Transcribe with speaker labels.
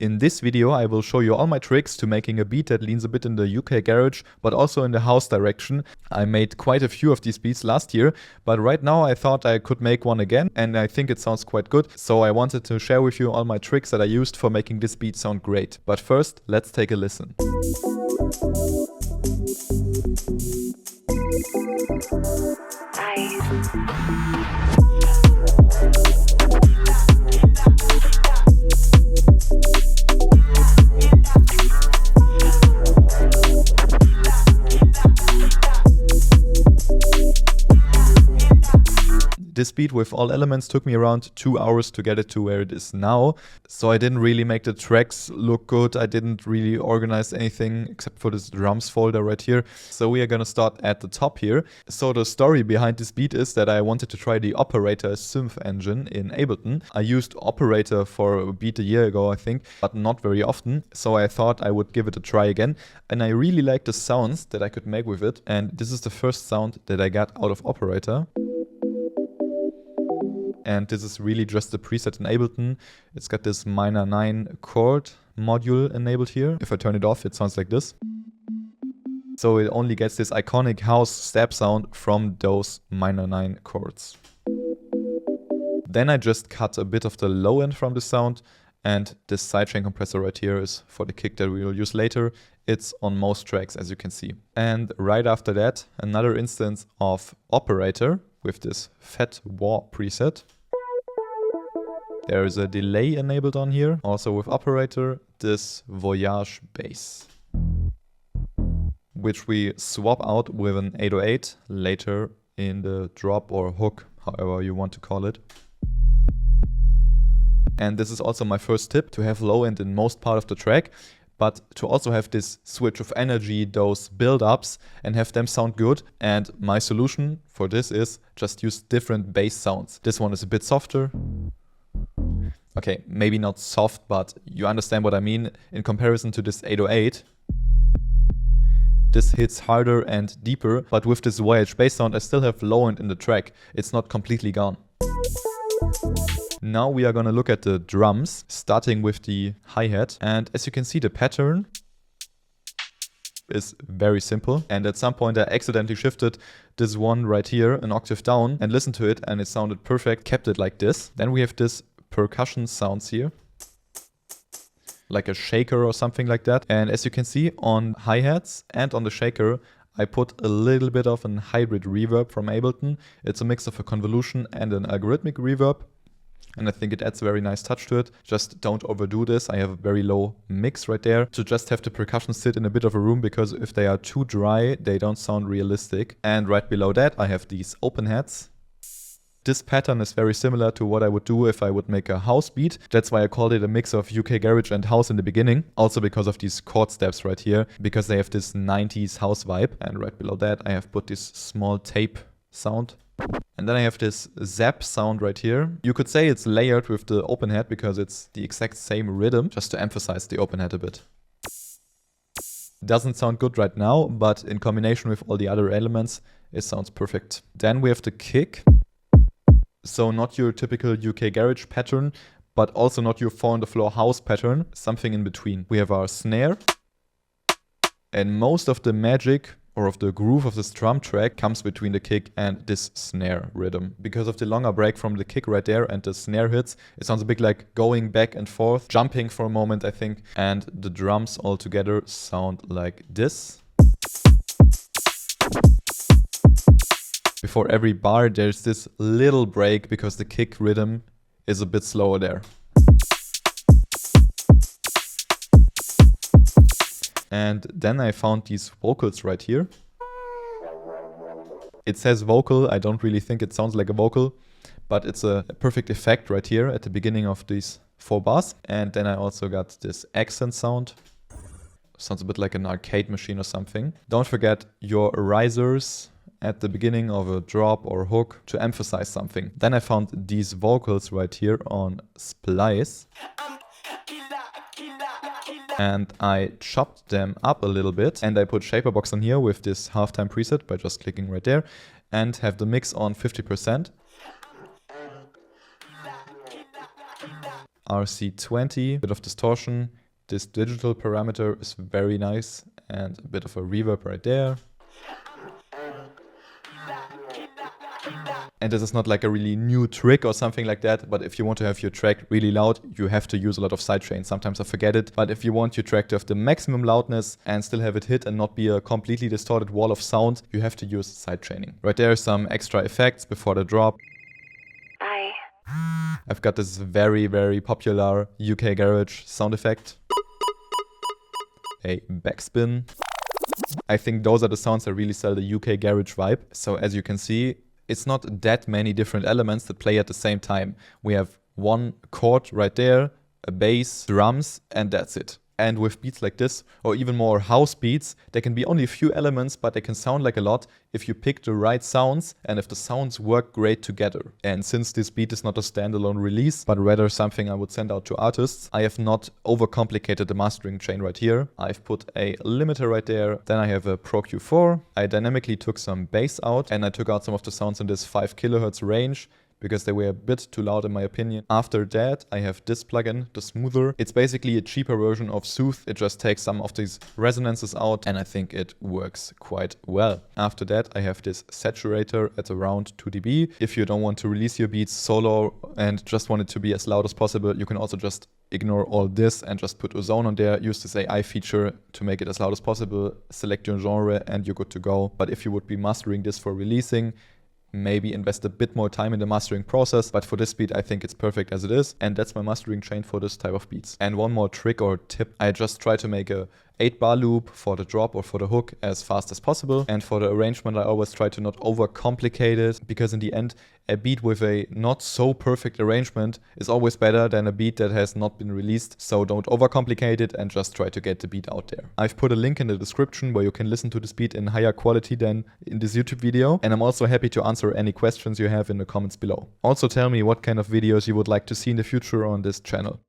Speaker 1: In this video I will show you all my tricks to making a beat that leans a bit in the UK garage but also in the house direction. I made quite a few of these beats last year, but right now I thought I could make one again and I think it sounds quite good, so I wanted to share with you all my tricks that I used for making this beat sound great. But first, let's take a listen. This beat with all elements took me around 2 hours to get it to where it is now, so I didn't really make the tracks look good. I didn't really organize anything except for this drums folder right here. So we are gonna start at the top here. So the story behind this beat is that I wanted to try the Operator synth engine in Ableton. I used Operator for a beat a year ago, I think, but not very often, so I thought I would give it a try again. And I really liked the sounds that I could make with it, and this is the first sound that I got out of Operator. And this is really just the preset in Ableton. It's got this minor 9 chord module enabled here. If I turn it off, it sounds like this. So it only gets this iconic house step sound from those minor 9 chords. Then I just cut a bit of the low end from the sound, and this sidechain compressor right here is for the kick that we will use later. It's on most tracks, as you can see. And right after that, another instance of Operator with this Fat Wah preset. There is a delay enabled on here. Also with Operator, this Voyage bass, which we swap out with an 808 later in the drop or hook, however you want to call it. And this is also my first tip, to have low end in most part of the track, but to also have this switch of energy, those build-ups, and have them sound good. And my solution for this is just use different bass sounds. This one is a bit softer. Okay, maybe not soft, but you understand what I mean. In comparison to this 808, this hits harder and deeper, but with this Voyage bass sound I still have low end in the track. It's not completely gone. Now we are gonna look at the drums, starting with the hi-hat. And as you can see, the pattern is very simple. And at some point I accidentally shifted this one right here an octave down and listened to it, and it sounded perfect, kept it like this. Then we have this percussion sounds here, like a shaker or something like that. And as you can see, on hi-hats and on the shaker, I put a little bit of a hybrid reverb from Ableton. It's a mix of a convolution and an algorithmic reverb. And I think it adds a very nice touch to it. Just don't overdo this. I have a very low mix right there. To just have the percussion sit in a bit of a room, because if they are too dry, they don't sound realistic. And right below that, I have these open hats. This pattern is very similar to what I would do if I would make a house beat. That's why I called it a mix of UK garage and house in the beginning. Also because of these chord steps right here, because they have this 90s house vibe. And right below that, I have put this small tape sound. And then I have this zap sound right here. You could say it's layered with the open hat because it's the exact same rhythm, just to emphasize the open hat a bit. Doesn't sound good right now, but in combination with all the other elements, it sounds perfect. Then we have the kick. So not your typical UK garage pattern, but also not your 4 on the floor house pattern, something in between. We have our snare, and most of the magic or of the groove of this drum track comes between the kick and this snare rhythm. Because of the longer break from the kick right there and the snare hits, it sounds a bit like going back and forth, jumping for a moment, I think. And the drums all together sound like this. Before every bar, there's this little break because the kick rhythm is a bit slower there. And then I found these vocals right here. It says vocal. I don't really think it sounds like a vocal, but it's a perfect effect right here at the beginning of these 4 bars. And then I also got this accent sound. Sounds a bit like an arcade machine or something. Don't forget your risers at the beginning of a drop or hook to emphasize something. Then I found these vocals right here on Splice. And I chopped them up a little bit, and I put Shaperbox on here with this halftime preset by just clicking right there, and have the mix on 50%. RC20, bit of distortion. This digital parameter is very nice and a bit of a reverb right there. And this is not like a really new trick or something like that, but if you want to have your track really loud, you have to use a lot of sidechain. Sometimes I forget it, but if you want your track to have the maximum loudness and still have it hit and not be a completely distorted wall of sound, you have to use sidechaining. Right there are some extra effects before the drop. I've got this very, very popular UK garage sound effect. A backspin. I think those are the sounds that really sell the UK garage vibe. So as you can see, it's not that many different elements that play at the same time. We have one chord right there, a bass, drums, and that's it. And with beats like this, or even more house beats, there can be only a few elements, but they can sound like a lot if you pick the right sounds and if the sounds work great together. And since this beat is not a standalone release, but rather something I would send out to artists, I have not overcomplicated the mastering chain right here. I've put a limiter right there. Then I have a Pro Q4. I dynamically took some bass out and I took out some of the sounds in this 5 kHz range, because they were a bit too loud in my opinion. After that, I have this plugin, the Smoother. It's basically a cheaper version of Soothe. It just takes some of these resonances out and I think it works quite well. After that, I have this saturator at around 2 dB. If you don't want to release your beats solo and just want it to be as loud as possible, you can also just ignore all this and just put ozone on there. Use this AI feature to make it as loud as possible. Select your genre and you're good to go. But if you would be mastering this for releasing, maybe invest a bit more time in the mastering process, but for this beat I think it's perfect as it is, and that's my mastering chain for this type of beats. And one more trick or tip, I just try to make a 8-bar loop for the drop or for the hook as fast as possible, and for the arrangement I always try to not overcomplicate it, because in the end a beat with a not so perfect arrangement is always better than a beat that has not been released, so don't overcomplicate it and just try to get the beat out there. I've put a link in the description where you can listen to this beat in higher quality than in this YouTube video, and I'm also happy to answer any questions you have in the comments below. Also tell me what kind of videos you would like to see in the future on this channel.